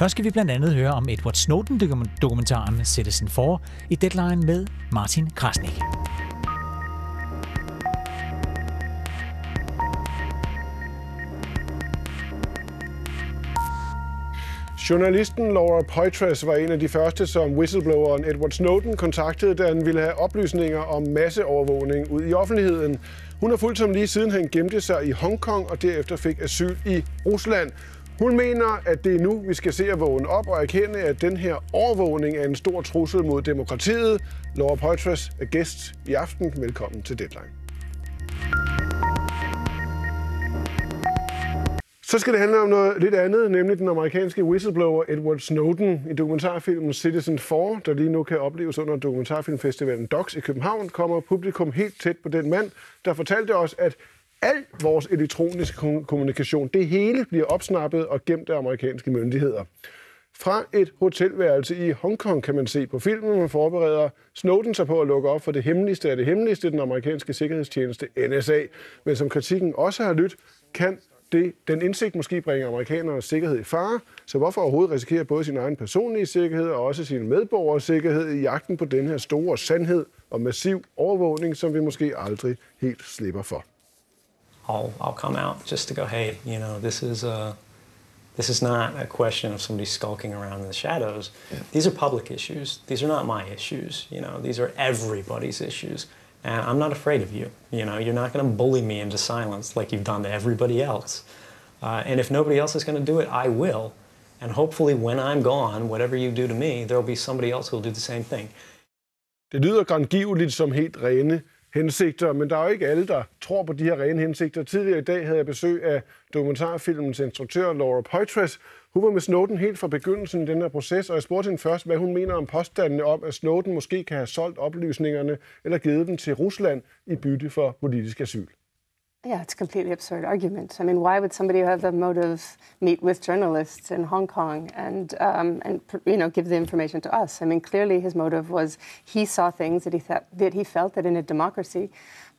Først skal vi blandt andet høre om Edward Snowden-dokumentaren Citizen 4 i Deadline med Martin Krasnik. Journalisten Laura Poitras var en af de første, som whistlebloweren Edward Snowden kontaktede, da han ville have oplysninger om masseovervågning ud i offentligheden. Hun har fulgt ham lige siden han gemte sig i Hongkong og derefter fik asyl i Rusland. Hun mener, at det er nu, vi skal se at vågne op og erkende, at den her overvågning er en stor trussel mod demokratiet. Laura Poitras er gæst i aften. Velkommen til Deadline. Så skal det handle om noget lidt andet, nemlig den amerikanske whistleblower Edward Snowden. I dokumentarfilmen Citizen 4, der lige nu kan opleves under dokumentarfilmfestivalen DOX i København, kommer publikum helt tæt på den mand, der fortalte os, at al vores elektroniske kommunikation, det hele bliver opsnappet og gemt af amerikanske myndigheder. Fra et hotelværelse i Hongkong kan man se på filmen, man forbereder Snowden sig på at lukke op for det hemmeligste af det hemmeligste, den amerikanske sikkerhedstjeneste NSA. Men som kritikken også har lyttet, kan den indsigt måske bringer amerikanernes sikkerhed i fare, så hvorfor overhovedet risikere både sin egen personlige sikkerhed og også sine medborgers sikkerhed i jagten på den her store sandhed og massiv overvågning, som vi måske aldrig helt slipper for? I'll come out just to go, hey, you know, this is not a question of somebody skulking around in the shadows. Yeah. These are public issues. These are not my issues. You know, these are everybody's issues. And I'm not afraid of you. You know, you're not going to bully me into silence like you've done to everybody else. And if nobody else is going to do it, I will. And hopefully when I'm gone, whatever you do to me, there'll be somebody else who'll do the same thing. Det lyder grangiveligt som helt rene hensigter, men der er jo ikke alle, der tror på de her rene hensigter. Tidligere i dag havde jeg besøg af dokumentarfilmens instruktør Laura Poitras. Hun var med Snowden helt fra begyndelsen i den her proces, og jeg spurgte hende først, hvad hun mener om påstandene om, at Snowden måske kan have solgt oplysningerne eller givet dem til Rusland i bytte for politisk asyl. Yeah, it's a completely absurd argument. I mean, why would somebody who have the motive meet with journalists in Hong Kong and give the information to us? I mean, clearly his motive was he saw things that he felt that in a democracy,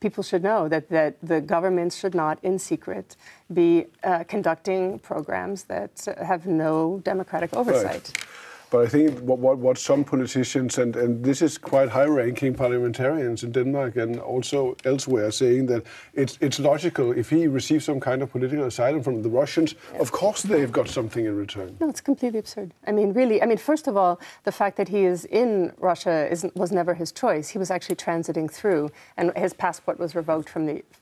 people should know that the government should not, in secret, be conducting programs that have no democratic oversight. Right. But I think what some politicians, and this is quite high-ranking parliamentarians in Denmark and also elsewhere, saying that it's logical if he receives some kind of political asylum from the Russians, of course they've got something in return. No, it's completely absurd. I mean, really, first of all, the fact that he is in Russia was never his choice. He was actually transiting through, and his passport was revoked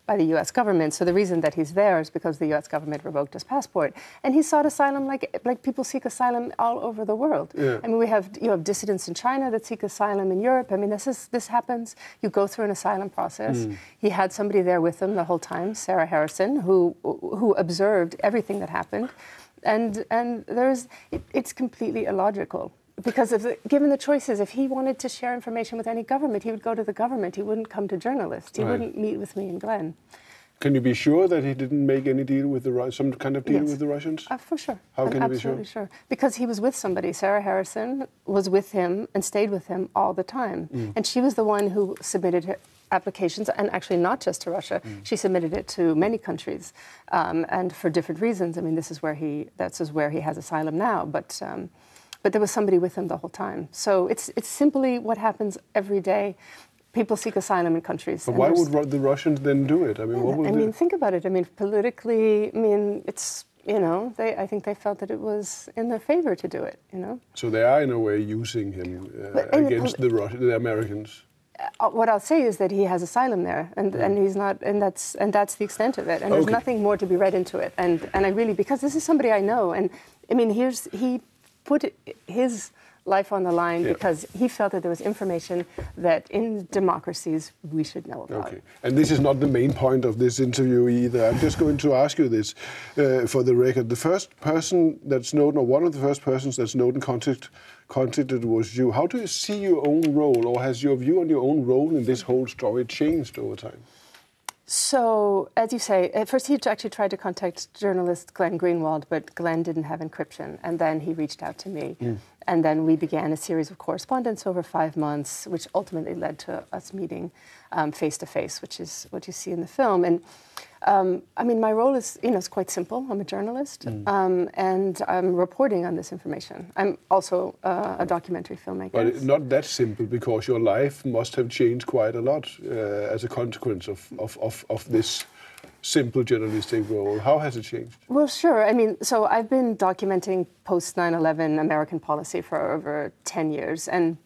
by the U.S. government. So the reason that he's there is because the U.S. government revoked his passport. And he sought asylum like people seek asylum all over the world. Yeah. I mean, you have dissidents in China that seek asylum in Europe. I mean, this happens. You go through an asylum process. He had somebody there with him the whole time, Sarah Harrison, who observed everything that happened, and it's completely illogical. Because given the choices, if he wanted to share information with any government, he would go to the government. He wouldn't come to journalists. He wouldn't meet with me and Glenn. Can you be sure that he didn't make any deal with some kind of deal with the Russians? For sure. How can you be absolutely sure? Because he was with somebody. Sarah Harrison was with him and stayed with him all the time. And she was the one who submitted her applications, and actually not just to Russia. She submitted it to many countries, and for different reasons. I mean, this is where he has asylum now, but there was somebody with him the whole time. So it's simply what happens every day. People seek asylum in countries. But why would the Russians then do it? I mean, what would they... think about it. I mean, politically, it's, I think they felt that it was in their favor to do it, So they are, in a way, using him against the Americans. What I'll say is that he has asylum there, and he's not, and that's the extent of it. And there's nothing more to be read into it. And I really, because this is somebody I know, and I mean, he put his life on the line because he felt that there was information that in democracies we should know about. Okay, and this is not the main point of this interview either. I'm just going to ask you this for the record. The first person that Snowden, or one of the first persons that Snowden contacted was you. How do you see your own role, or has your view on your own role in this whole story changed over time? So, as you say, at first he actually tried to contact journalist Glenn Greenwald, but Glenn didn't have encryption, and then he reached out to me. And then we began a series of correspondence over 5 months, which ultimately led to us meeting face to face, which is what you see in the film. And I mean, my role is, is quite simple. I'm a journalist, and I'm reporting on this information. I'm also a documentary filmmaker. But it's not that simple, because your life must have changed quite a lot as a consequence of this simple journalistic role. How has it changed? Well, sure. I mean, so I've been documenting post 9/11 American policy for over 10 years, and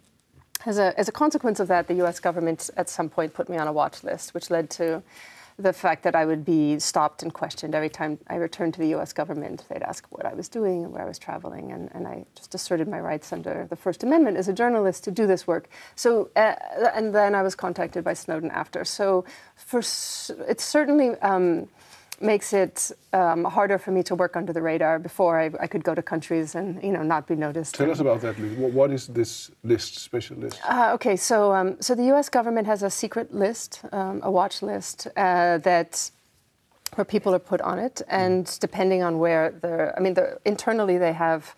as a consequence of that, the U.S. government at some point put me on a watch list, which led to the fact that I would be stopped and questioned every time I returned to the U.S. government. They'd ask what I was doing and where I was traveling, and I just asserted my rights under the First Amendment as a journalist to do this work. So, and then I was contacted by Snowden after. So, it certainly makes it harder for me to work under the radar. Before I could go to countries and not be noticed. Tell us about that, Liz. What is this list, special list? Okay, so the U.S. government has a secret list, a watch list where people are put on it, and depending on where internally they have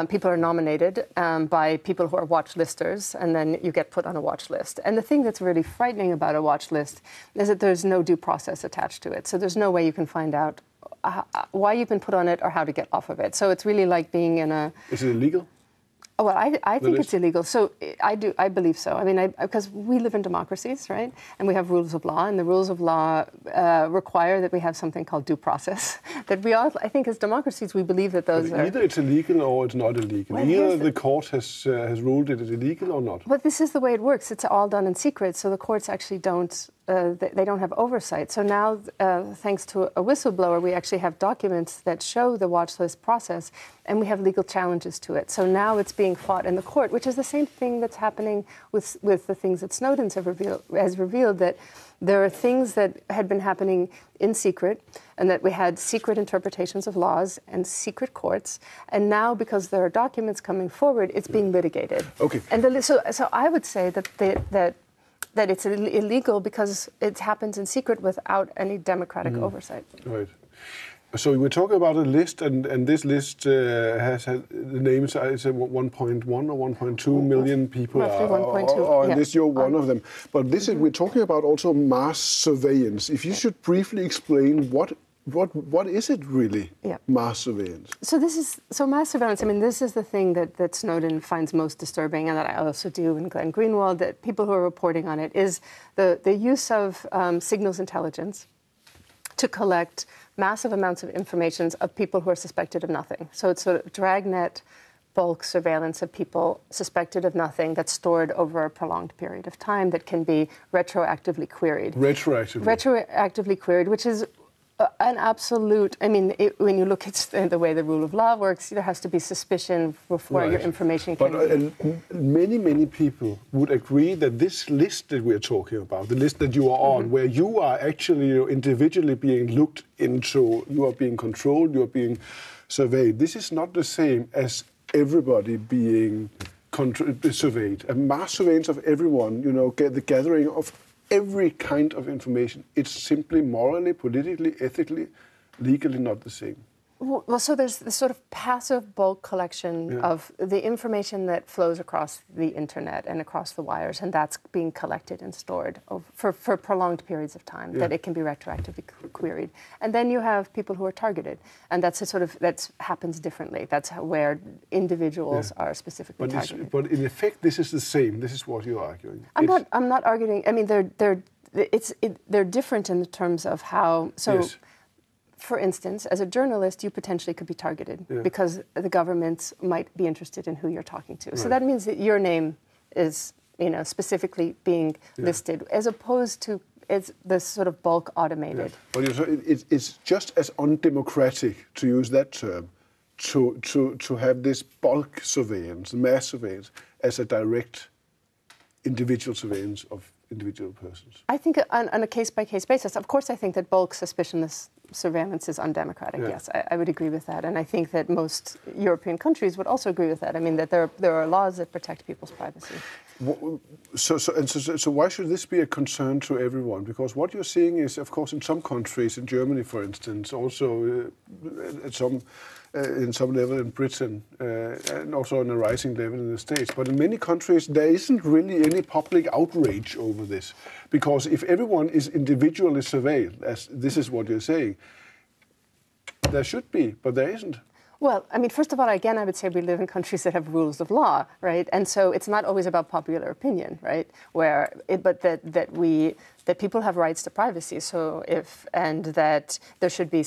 people are nominated by people who are watch listers, and then you get put on a watch list. And the thing that's really frightening about a watch list is that there's no due process attached to it. So there's no way you can find out why you've been put on it or how to get off of it. So it's really like being in a... Is it illegal? Oh, well, I think it's illegal. So I believe so. I mean, because we live in democracies, right? And we have rules of law, and the rules of law require that we have something called due process. That we all, I think, as democracies, we believe that those are... Either it's illegal or it's not illegal. Well, either the court has ruled it is illegal or not. But this is the way it works. It's all done in secret, so the courts actually don't... they don't have oversight. So now, thanks to a whistleblower, we actually have documents that show the watch list process, and we have legal challenges to it. So now it's being fought in the court, which is the same thing that's happening with the things that Snowden has revealed, that there are things that had been happening in secret, and that we had secret interpretations of laws and secret courts. And now, because there are documents coming forward, it's being litigated. Okay. And so I would say that it's illegal because it happens in secret without any democratic oversight. Right. So we're talking about a list, and this list has the names. It's 1.1 or 1.2 million people. Roughly 1.2. And this, you're one of them. But this is, we're talking about also mass surveillance. If you should briefly explain what is it really? Yeah. Mass surveillance. So mass surveillance. I mean, this is the thing that Snowden finds most disturbing, and that I also do in Glenn Greenwald. That people who are reporting on it is the use of signals intelligence to collect massive amounts of information of people who are suspected of nothing. So it's sort of dragnet bulk surveillance of people suspected of nothing that's stored over a prolonged period of time that can be retroactively queried. Retroactively queried, which is an absolute, I mean, when you look at the way the rule of law works, there has to be suspicion before your information can But many people would agree that this list that we're talking about, the list that you are on, where you are actually individually being looked into, you are being controlled, you are being surveyed, this is not the same as everybody being surveyed. A mass surveillance of everyone, get the gathering of every kind of information. It's simply morally, politically, ethically, legally not the same. Well, so there's this sort of passive bulk collection of the information that flows across the internet and across the wires, and that's being collected and stored for prolonged periods of time, that it can be retroactively queried. And then you have people who are targeted, and that happens differently. That's where individuals are specifically targeted. But in effect, this is the same. This is what you're arguing. I'm not arguing. I mean, they're different in terms of how. So. Yes. For instance, as a journalist, you potentially could be targeted because the government might be interested in who you're talking to. Right. So that means that your name is, specifically being listed, as opposed to it's this sort of bulk automated. Yeah. But it's just as undemocratic, to use that term, to have this bulk surveillance, mass surveillance, as a direct individual surveillance of individual persons. I think on a case-by-case basis, of course, I think that bulk suspicionless surveillance is undemocratic. Yeah. Yes, I would agree with that, and I think that most European countries would also agree with that. I mean, that there are laws that protect people's privacy. So why should this be a concern to everyone? Because what you're seeing is, of course, in some countries, in Germany, for instance, also at some in some level in Britain, and also on a rising level in the States. But in many countries, there isn't really any public outrage over this. Because if everyone is individually surveilled, as this is what you're saying, there should be, but there isn't. Well, I mean, first of all, again, I would say we live in countries that have rules of law, right? And so it's not always about popular opinion, right? But that people have rights to privacy. So and that there should be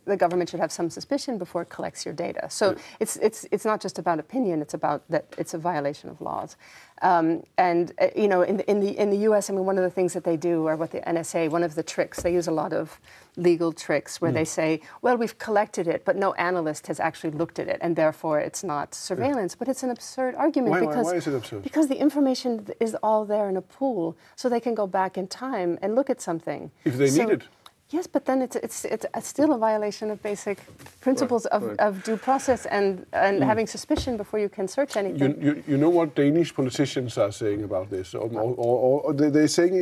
the government should have some suspicion before it collects your data. So it's not just about opinion; it's about that it's a violation of laws. You know, in the U.S., I mean, one of the things that they do, or what the NSA, one of the tricks, they use a lot of legal tricks where they say, well, we've collected it, but no analyst has actually looked at it, and therefore it's not surveillance. But it's an absurd argument. Why is it absurd? Because the information is all there in a pool, so they can go back in time and look at something. If they need it. Yes, but then it's still a violation of basic principles of due process and having suspicion before you can search anything. You know what Danish politicians are saying about this? Or they're saying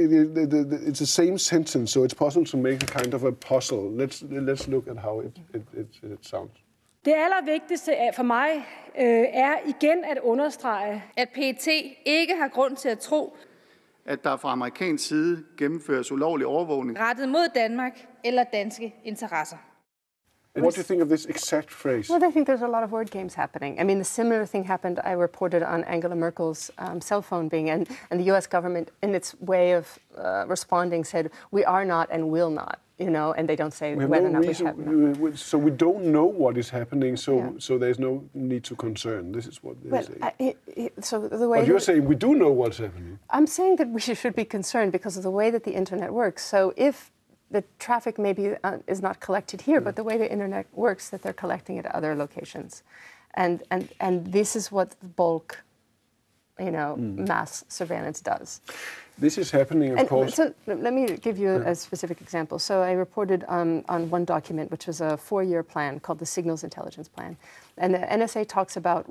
it's the same sentence, so it's possible to make a kind of a puzzle. Let's look at how it sounds. Det allervigtigste for mig er igen at understrege, at PET ikke har grund til at tro, at der fra amerikansk side gennemføres ulovlig overvågning rettet mod Danmark eller danske interesser. What do you think of this exact phrase? Well, I think there's a lot of word games happening. I mean, the similar thing happened, I reported on Angela Merkel's cell phone being, and the US government, in its way of responding, said, we are not and will not, you know, and they don't say whether or not we have. So we don't know what is happening, so there's no need to concern. This is what they're saying. So the way but you're saying we do know what's happening. I'm saying that we should be concerned because of the way that the internet works. So if the traffic maybe is not collected here, but the way the internet works, that they're collecting it at other locations, and this is what bulk, you know, mass surveillance does. This is happening, of course. So let me give you a specific example. So I reported on one document, which was a 4-year plan called the Signals Intelligence Plan. And the NSA talks about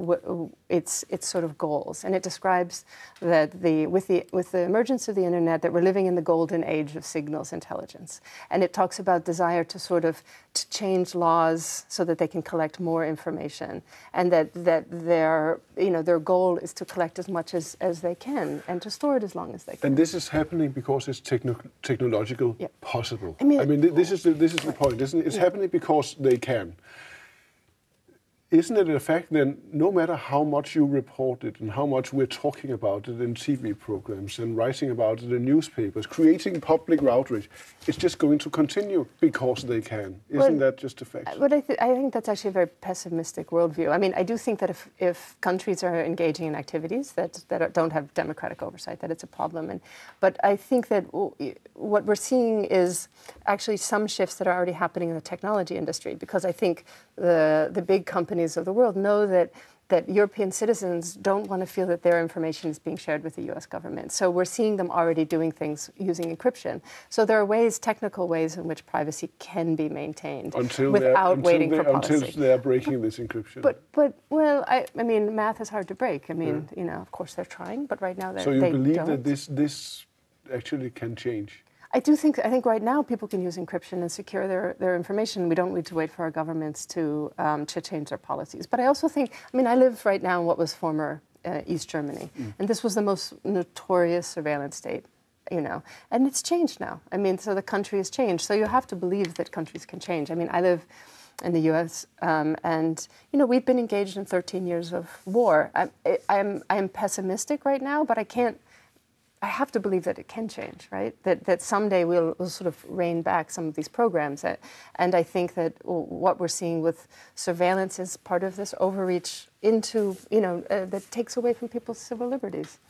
its sort of goals. And it describes that with the emergence of the internet, that we're living in the golden age of signals intelligence. And it talks about desire to sort of change laws so that they can collect more information. And that their goal is to collect as much as they can and to store it as long as they can. And this is happening because it's technological possible. I mean, this is the point, isn't it? It's happening because they can. Isn't it a fact then, no matter how much you report it and how much we're talking about it in TV programs and writing about it in newspapers, creating public outrage, it's just going to continue because they can. Isn't that just a fact? But I think that's actually a very pessimistic worldview. I mean, I do think that if countries are engaging in activities that don't have democratic oversight, that it's a problem. But I think that what we're seeing is actually some shifts that are already happening in the technology industry, because I think the big companies of the world know that European citizens don't want to feel that their information is being shared with the US government. So we're seeing them already doing things using encryption. So there are technical ways in which privacy can be maintained without waiting for policy. Until they're breaking this encryption. But well, I mean, math is hard to break. I mean, you know, of course they're trying, but right now they don't. So you believe that this actually can change? I think right now people can use encryption and secure their information. We don't need to wait for our governments to change their policies. But I also think, I mean, I live right now in what was former East Germany, and this was the most notorious surveillance state, you know, and it's changed now. I mean, so the country has changed. So you have to believe that countries can change. I mean, I live in the U.S. And you know, we've been engaged in 13 years of war. I'm pessimistic right now, but I have to believe that it can change, right? That someday we'll sort of rein back some of these programs. And I think that what we're seeing with surveillance is part of this overreach into, you know, that takes away from people's civil liberties.